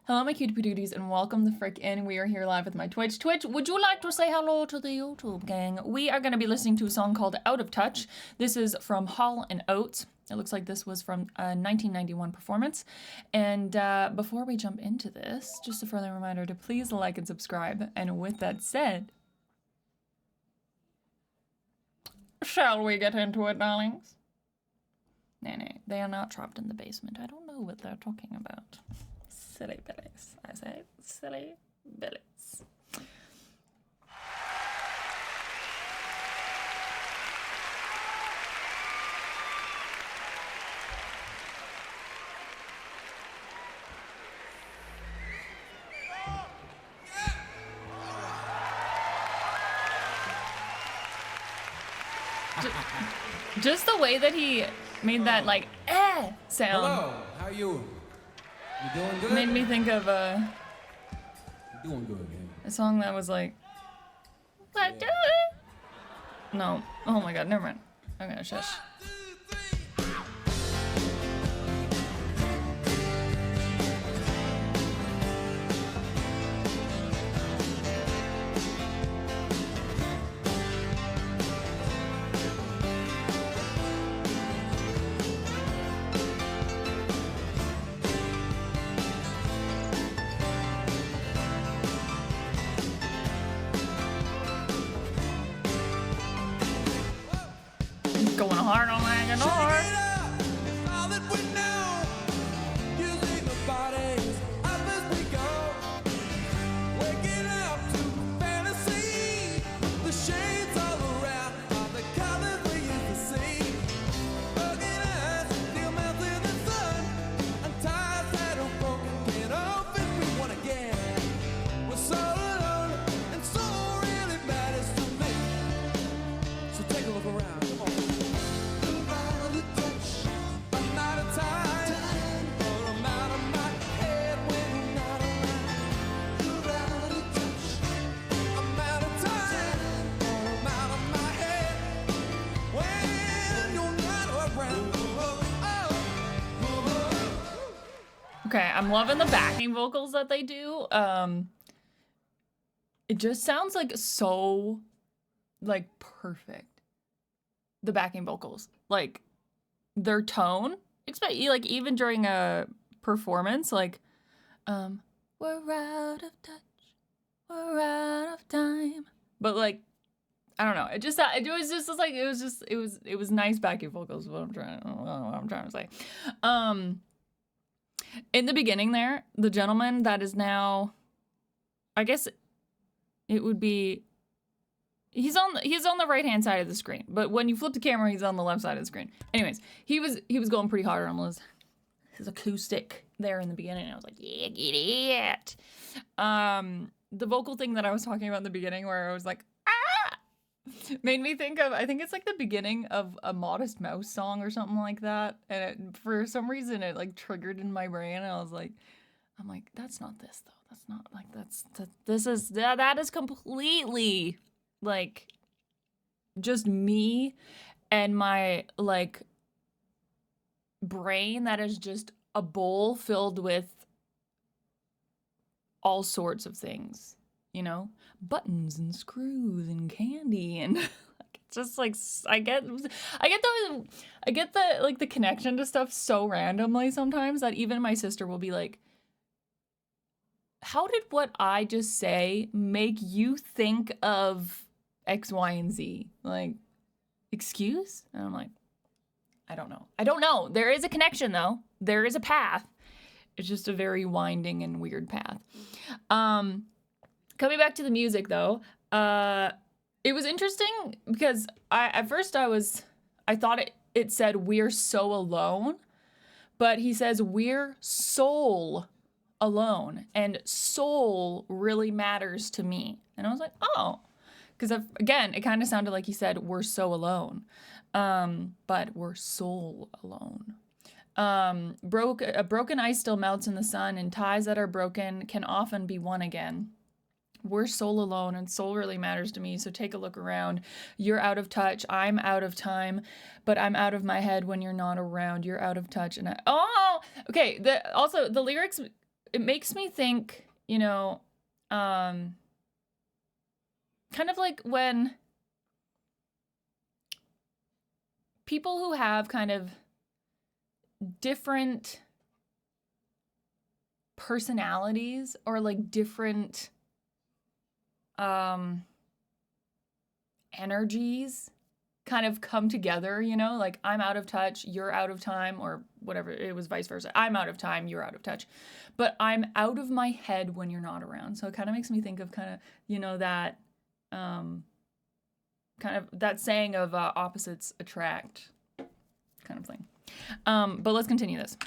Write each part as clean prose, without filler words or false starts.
Hello, my cutie patooties, and welcome the frick in. We are here live with my Twitch. Twitch, would you like to say hello to the YouTube gang? We are going to be listening to a song called Out of Touch. This is from Hall and Oates. It looks like this was from a 1991 performance. And before we jump into this, just a friendly reminder to please like and subscribe. And with that said, shall we get into it, darlings? Nay, they are not trapped in the basement. I don't know what they're talking about. Silly billies, I say. Silly billies. Just the way that he made that, like, sound. Hello, how are you? You doing good? Made me think of You doing good, man. a song that was like, what do it? No. Oh my god, never mind. I'm gonna shush. Going hard on that guitar. Okay, I'm loving the backing vocals that they do. It just sounds like so, like, perfect. The backing vocals, like, their tone, like, even during a performance, like, we're out of touch, we're out of time. But, like, I don't know. It was nice backing vocals. Is what I'm trying to say. In the beginning there, the gentleman that is now, I guess it would be, he's on the right-hand side of the screen, but when you flip the camera, he's on the left side of the screen. Anyways, he was going pretty hard on his acoustic there in the beginning. I was like, yeah, get it. The vocal thing that I was talking about in the beginning where I was like, made me think of, I think it's like the beginning of a Modest Mouse song or something like that. And for some reason it like triggered in my brain. And I'm like, that's not this though. That's not like, that is completely like just me and my like brain that is just a bowl filled with all sorts of things. You know, buttons and screws and candy and like, it's just like I get the like the connection to stuff so randomly sometimes that even my sister will be like, how did what I just say make you think of X, Y, and Z? Like, excuse? And I'm like, I don't know. There is a connection though. There is a path. It's just a very winding and weird path. Coming back to the music, though, it was interesting because at first I thought it said we're so alone, but he says we're soul alone, and soul really matters to me. And I was like, oh, because again, it kind of sounded like he said we're so alone, but we're soul alone. A broken ice still melts in the sun, and ties that are broken can often be won again. We're soul alone, and soul really matters to me, so take a look around. You're out of touch, I'm out of time, but I'm out of my head when you're not around. You're out of touch, and okay, also, the lyrics it makes me think, you know, kind of like when people who have kind of different personalities or like different energies kind of come together, you know, like I'm out of touch, you're out of time, or whatever. It was vice versa. I'm out of time, you're out of touch, but I'm out of my head when you're not around. So it kind of makes me think of kind of, you know, that kind of that saying of opposites attract kind of thing. But let's continue this.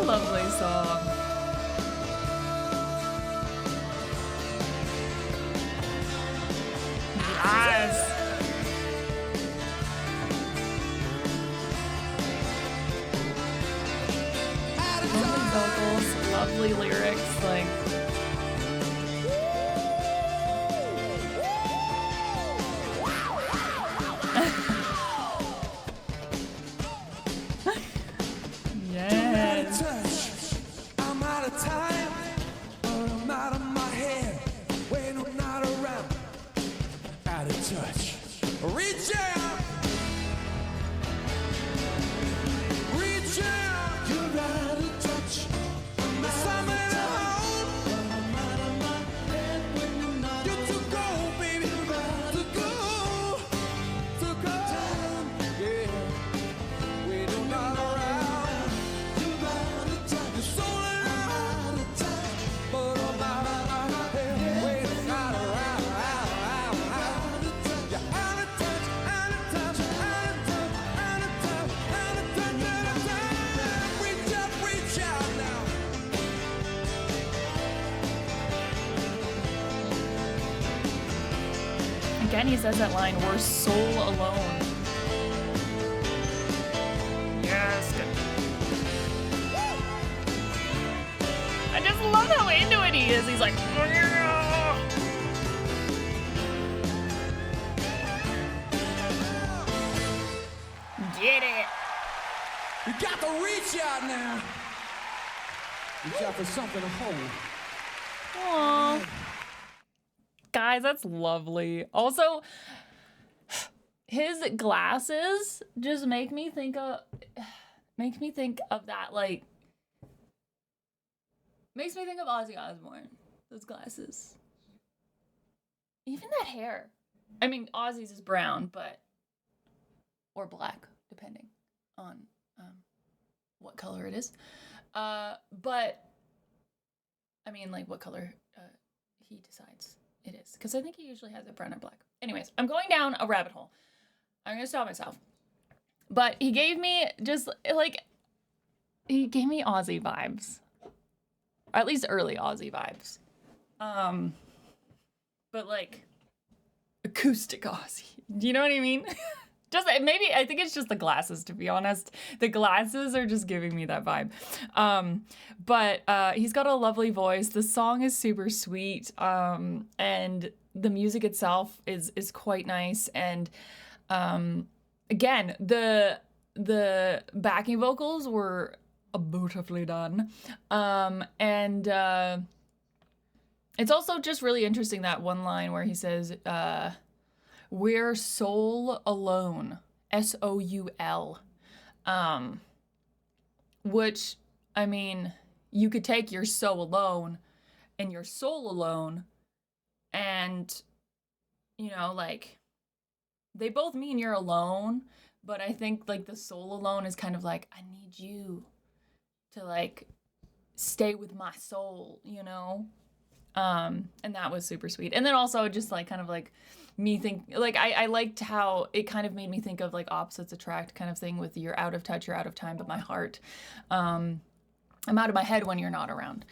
Lovely song. Yes. Lovely vocals, lovely lyrics, like. Again, he says that line, we're soul alone. Yes. I just love how into it he is. He's like, get it. You got to reach out now. Reach out for something to hold. Aww. Guys, that's lovely. Also, his glasses just make me think of that, like, makes me think of Ozzy Osbourne. Those glasses. Even that hair. I mean, Ozzy's is brown, but, or black, depending on what color it is. But, I mean, like, what color he decides it is, because I think he usually has it brown or black. Anyways, I'm going down a rabbit hole. I'm gonna stop myself. But he gave me just like, he gave me Aussie vibes, or at least early Aussie vibes. But like acoustic Aussie. Do you know what I mean? Just maybe I think it's just the glasses, to be honest. The glasses are just giving me that vibe. But he's got a lovely voice. The song is super sweet. And the music itself is quite nice. And again, the backing vocals were beautifully done. And it's also just really interesting, that one line where he says, we're soul alone, S-O-U-L, which, I mean, you could take "You're So Alone" and "Your Soul Alone," and, you know, like, they both mean you're alone, but I think, like, the soul alone is kind of like, I need you to, like, stay with my soul, you know? And that was super sweet. And then also just, like, kind of, like, me think, like, I liked how it kind of made me think of, like, opposites attract kind of thing with "You're out of touch, you're out of time, but my heart. I'm out of my head when you're not around,"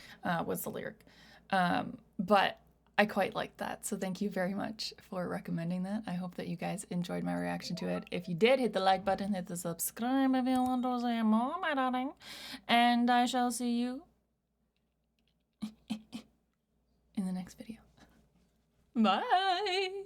was the lyric. But I quite liked that. So thank you very much for recommending that. I hope that you guys enjoyed my reaction to it. If you did, hit the like button, hit the subscribe if you want to see more, my darling. And I shall see you in the next video. Bye.